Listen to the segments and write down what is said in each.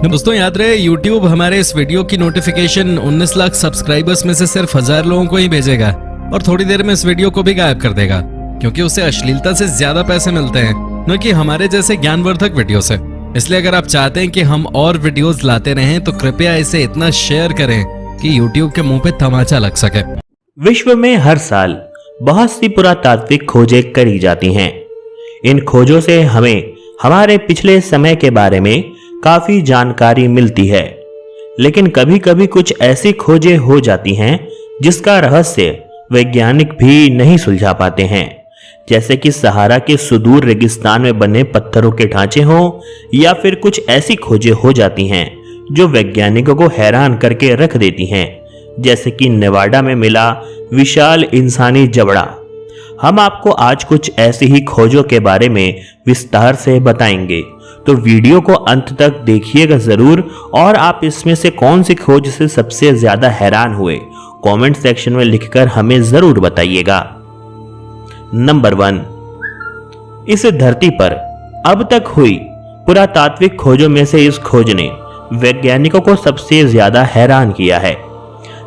दोस्तों याद रहे YouTube हमारे इस वीडियो की नोटिफिकेशन 19 लाख सब्सक्राइबर्स में से सिर्फ 1000 लोगों को ही भेजेगा और थोड़ी देर में इस वीडियो को भी गायब कर देगा, क्योंकि उसे अश्लीलता से ज्यादा पैसे मिलते हैं न कि हमारे जैसे ज्ञानवर्धक वीडियो से। इसलिए अगर आप चाहते हैं कि हम और वीडियोस लाते रहें तो कृपया इसे इतना शेयर करें कि YouTube के मुंह पे तमाचा लग सके। विश्व में हर साल बहुत सी पुरातात्विक खोजें करी जाती हैं। इन खोजों से हमें हमारे पिछले समय के बारे में काफी जानकारी मिलती है, लेकिन कभी कभी कुछ ऐसी खोजें हो जाती हैं जिसका रहस्य वैज्ञानिक भी नहीं सुलझा पाते हैं, जैसे कि सहारा के सुदूर रेगिस्तान में बने पत्थरों के ढांचे हों, या फिर कुछ ऐसी खोजें हो जाती हैं जो वैज्ञानिकों को हैरान करके रख देती हैं, जैसे कि नेवाडा में मिला विशाल इंसानी जबड़ा। हम आपको आज कुछ ऐसी ही खोजों के बारे में विस्तार से बताएंगे, तो वीडियो को अंत तक देखिएगा जरूर। और आप इसमें से कौन सी खोज से सबसे ज्यादा हैरान हुए, कमेंट सेक्शन में लिखकर हमें जरूर बताइएगा। नंबर 1, इस धरती पर अब तक हुई पुरातात्विक खोजों में से इस खोज ने वैज्ञानिकों को सबसे ज्यादा हैरान किया है।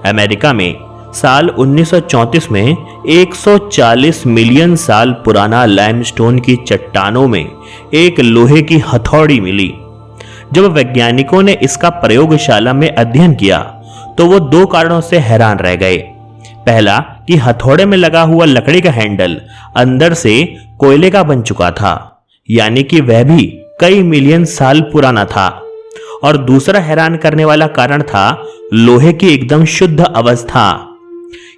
अमेरिका में साल 1934 में 140 मिलियन साल पुराना लाइमस्टोन की चट्टानों में एक लोहे की हथौड़ी मिली। जब वैज्ञानिकों ने इसका प्रयोगशाला में अध्ययन किया तो वो दो कारणों से हैरान रह गए। पहला कि हथौड़े में लगा हुआ लकड़ी का हैंडल अंदर से कोयले का बन चुका था, यानी कि वह भी कई मिलियन साल पुराना था। और दूसरा हैरान करने वाला कारण था लोहे की एकदम शुद्ध अवस्था।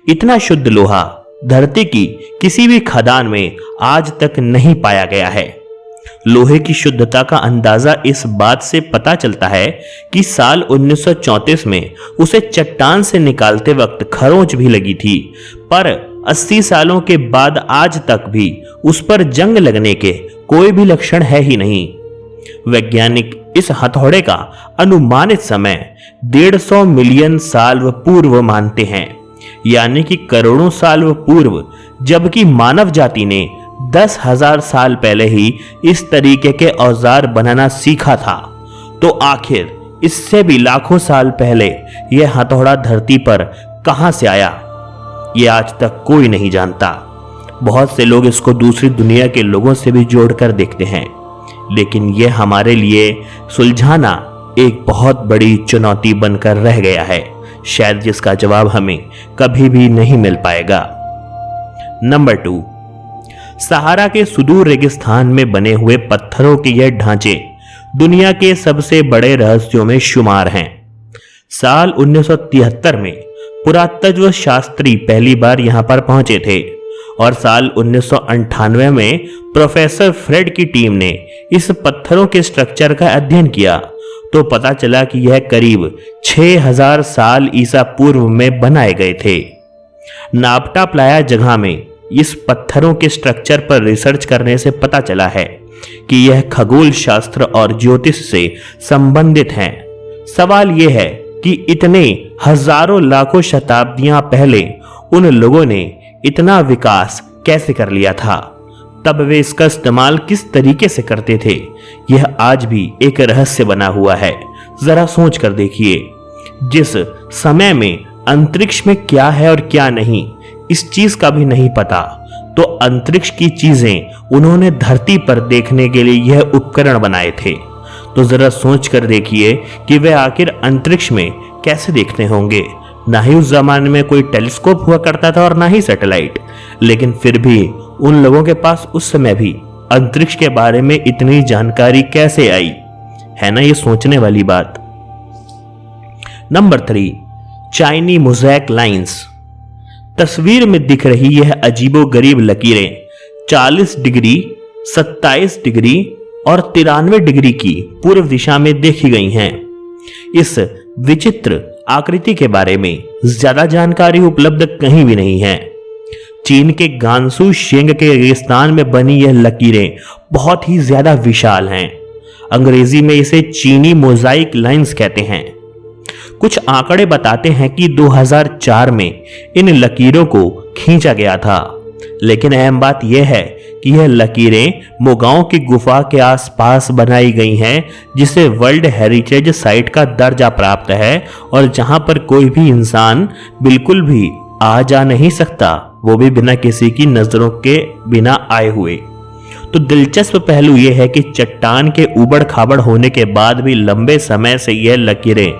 इतना शुद्ध लोहा धरती की किसी भी खदान में आज तक नहीं पाया गया है। लोहे की शुद्धता का अंदाजा इस बात से पता चलता है कि साल 1934 में उसे चट्टान से निकालते वक्त खरोंच भी लगी थी, पर 80 सालों के बाद आज तक भी उस पर जंग लगने के कोई भी लक्षण है ही नहीं। वैज्ञानिक इस हथौड़े का अनुमानित समय 150 मिलियन साल पूर्व मानते हैं, यानी कि करोड़ों साल पूर्व, जबकि मानव जाति ने 10,000 साल पहले ही इस तरीके के औजार बनाना सीखा था। तो आखिर इससे भी लाखों साल पहले यह हथौड़ा धरती पर कहां से आया, यह आज तक कोई नहीं जानता। बहुत से लोग इसको दूसरी दुनिया के लोगों से भी जोड़कर देखते हैं, लेकिन यह हमारे लिए सुलझाना एक बहुत बड़ी चुनौती बनकर रह गया है, शायद जिसका जवाब हमें कभी भी नहीं मिल पाएगा। नंबर 2, सहारा के सुदूर रेगिस्तान में बने हुए पत्थरों के यह ढांचे दुनिया के सबसे बड़े रहस्यों में शुमार हैं। साल 1973 में पुरातत्व शास्त्री पहली बार यहां पर पहुंचे थे और साल 1998 में प्रोफेसर फ्रेड की टीम ने इस पत्थरों के स्ट्रक्चर का अध्ययन किया तो पता चला कि यह करीब 6000 साल ईसा पूर्व में बनाए गए थे। नापटा प्लाया जगह में इस पत्थरों के स्ट्रक्चर पर रिसर्च करने से पता चला है कि यह खगोल शास्त्र और ज्योतिष से संबंधित हैं। सवाल यह है कि इतने हजारों लाखों शताब्दियां पहले उन लोगों ने इतना विकास कैसे कर लिया था, तब वे इसका इस्तेमाल किस तरीके से करते थे, यह आज भी एक रहस्य बना हुआ है। जरा सोच कर देखिए, जिस समय में अंतरिक्ष में क्या है और क्या नहीं इस चीज का भी नहीं पता, तो अंतरिक्ष की चीजें उन्होंने धरती पर देखने के लिए यह उपकरण बनाए थे। तो जरा सोच कर देखिए कि वे आखिर अंतरिक्ष में कैसे देखते होंगे। ना ही उस जमाने में कोई टेलीस्कोप हुआ करता था और ना ही सैटेलाइट, लेकिन फिर भी उन लोगों के पास उस समय भी अंतरिक्ष के बारे में इतनी जानकारी कैसे आई, है ना ये सोचने वाली बात। Number 3, Chinese mosaic lines. तस्वीर में दिख रही यह अजीबोगरीब लकीरें 40 डिग्री, 27 डिग्री और 93 डिग्री की पूर्व दिशा में देखी गई हैं। इस विचित्र आकृति के बारे में ज्यादा जानकारी उपलब्ध कहीं भी नहीं है। चीन के गांसू शेंग के रेगिस्तान में बनी यह लकीरें बहुत ही ज्यादा विशाल हैं। अंग्रेजी में इसे चीनी मोज़ाइक लाइंस कहते हैं। कुछ आंकड़े बताते हैं कि 2004 में इन लकीरों को खींचा गया था, लेकिन अहम बात यह है कि यह लकीरें मोगांव की गुफा के आसपास बनाई गई हैं, जिसे वर्ल्ड हेरिटेज साइट का दर्जा प्राप्त है और जहां पर कोई भी इंसान बिल्कुल भी आ जा नहीं सकता, वो भी बिना किसी की नजरों के बिना आए हुए। तो दिलचस्प पहलू यह है कि चट्टान के उबड़ खाबड़ होने के बाद भी लंबे समय से यह लकीरें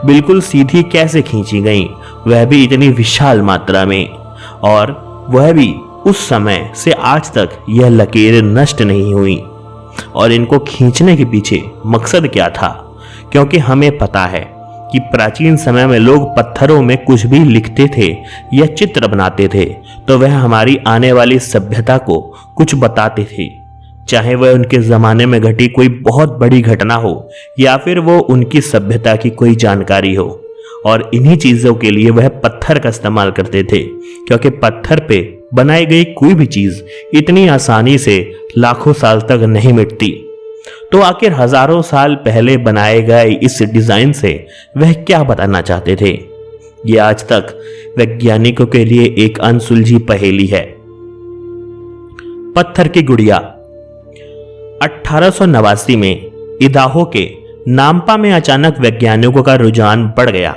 बिल्कुल सीधी कैसे खींची गईं, वह भी इतनी विशाल मात्रा में, और वह भी उस समय से आज तक यह लकीरें नष्ट नहीं हुई। और इनको खींचने के पीछे मकसद क्या था? क्योंकि हमें पता है कि प्राचीन समय में लोग पत्थरों में कुछ भी लिखते थे या चित्र बनाते थे तो वह हमारी आने वाली सभ्यता को कुछ बताते थे, चाहे वह उनके जमाने में घटी कोई बहुत बड़ी घटना हो या फिर वो उनकी सभ्यता की कोई जानकारी हो। और इन्हीं चीजों के लिए वह पत्थर का इस्तेमाल करते थे, क्योंकि पत्थर पे बनाई गई कोई भी चीज इतनी आसानी से लाखों साल तक नहीं मिटती। तो आखिर हजारों साल पहले बनाए गए इस डिजाइन से वह क्या बताना चाहते थे? यह आज तक वैज्ञानिकों के लिए एक अनसुलझी पहेली है। पत्थर की गुड़िया। 1889 में इदाहो के नाम्पा में अचानक वैज्ञानिकों का रुझान बढ़ गया।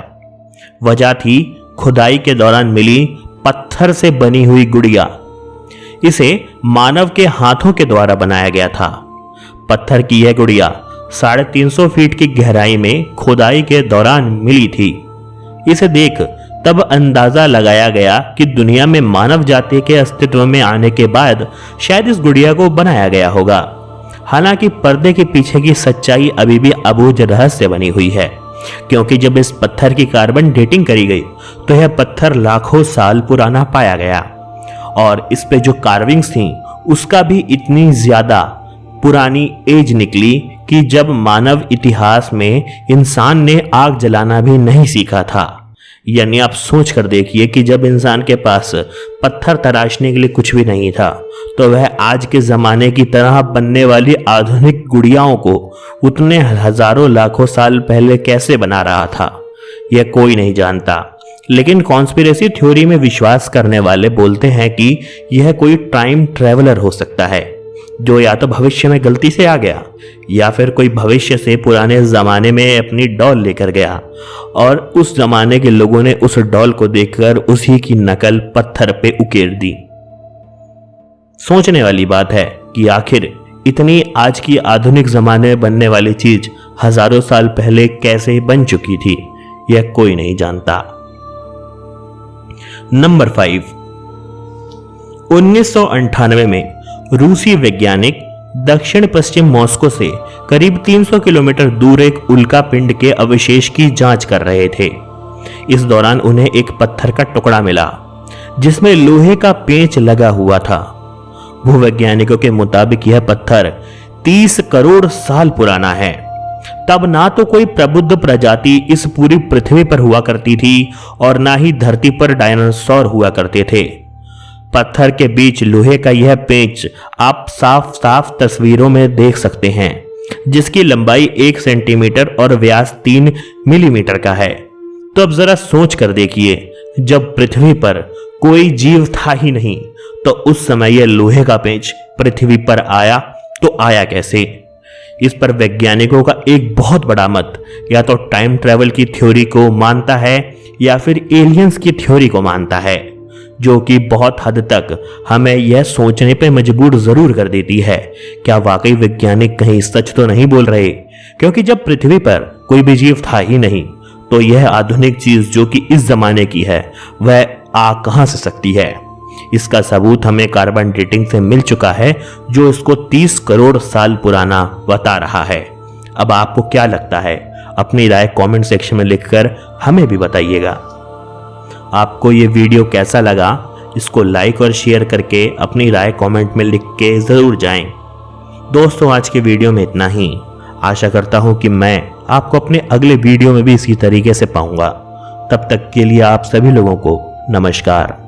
वजह थी खुदाई के दौरान मिली पत्थर से बनी हुई गुड़िया। इसे मानव के हाथों के द्वारा बनाया गया था। पत्थर की यह गुड़िया 350 फीट की गहराई में खुदाई के दौरान मिली थी। इसे देख तब अंदाजा लगाया गया कि दुनिया में मानव जाति के अस्तित्व में आने के बाद शायद इस गुड़िया को बनाया गया होगा। हालांकि पर्दे के पीछे की सच्चाई अभी भी अबूझ रहस्य बनी हुई है, क्योंकि जब इस पत्थर की कार्बन डेटिंग करी गई तो यह पत्थर लाखों साल पुराना पाया गया और इस पे जो कार्विंग्स थी उसका भी इतनी ज्यादा पुरानी एज निकली कि जब मानव इतिहास में इंसान ने आग जलाना भी नहीं सीखा था। यानी आप सोच कर देखिए कि जब इंसान के पास पत्थर तराशने के लिए कुछ भी नहीं था तो वह आज के जमाने की तरह बनने वाली आधुनिक गुड़ियाओं को उतने हजारों लाखों साल पहले कैसे बना रहा था, यह कोई नहीं जानता। लेकिन कॉन्स्पिरेसी थ्योरी में विश्वास करने वाले बोलते हैं कि यह कोई टाइम ट्रेवलर हो सकता है, जो या तो भविष्य में गलती से आ गया या फिर कोई भविष्य से पुराने जमाने में अपनी डॉल लेकर गया और उस जमाने के लोगों ने उस डॉल को देखकर उसी की नकल पत्थर पे उकेर दी। सोचने वाली बात है कि आखिर इतनी आज की आधुनिक जमाने में बनने वाली चीज हजारों साल पहले कैसे बन चुकी थी, यह कोई नहीं जानता। नंबर 5। 1998 में रूसी वैज्ञानिक दक्षिण पश्चिम मॉस्को से करीब 300 किलोमीटर दूर एक उल्का पिंड के अवशेष की जांच कर रहे थे। इस दौरान उन्हें एक पत्थर का टुकड़ा मिला जिसमें लोहे का पेंच लगा हुआ था। भूवैज्ञानिकों के मुताबिक यह पत्थर 30 करोड़ साल पुराना है। तब ना तो कोई प्रबुद्ध प्रजाति इस पूरी पृथ्वी पर हुआ करती थी और ना ही धरती पर डायनासोर हुआ करते थे। पत्थर के बीच लोहे का यह पेंच आप साफ साफ तस्वीरों में देख सकते हैं, जिसकी लंबाई 1 सेंटीमीटर और व्यास 3 मिलीमीटर का है। तो अब जरा सोच कर देखिए, जब पृथ्वी पर कोई जीव था ही नहीं तो उस समय यह लोहे का पेंच पृथ्वी पर आया तो आया कैसे? इस पर वैज्ञानिकों का एक बहुत बड़ा मत या तो टाइम ट्रेवल की थ्योरी को मानता है या फिर एलियंस की थ्योरी को मानता है, जो कि बहुत हद तक हमें यह सोचने पर मजबूर जरूर कर देती है, क्या वाकई वैज्ञानिक कहीं सच तो नहीं बोल रहे? क्योंकि जब पृथ्वी पर कोई भी जीव था ही नहीं तो यह आधुनिक चीज जो कि इस जमाने की है वह आ कहां से सकती है? इसका सबूत हमें कार्बन डेटिंग से मिल चुका है, जो इसको 30 करोड़ साल पुराना बता रहा है। अब आपको क्या लगता है? अपनी राय कमेंट सेक्शन में लिखकर हमें भी बताइएगा। आपको ये वीडियो कैसा लगा? इसको लाइक और शेयर करके अपनी राय कमेंट में लिख के जरूर जाएं। दोस्तों, आज के वीडियो में इतना ही। आशा करता हूं कि मैं आपको अपने अगले वीडियो में भी इसी तरीके से पाऊंगा। तब तक के लिए आप सभी लोगों को नमस्कार।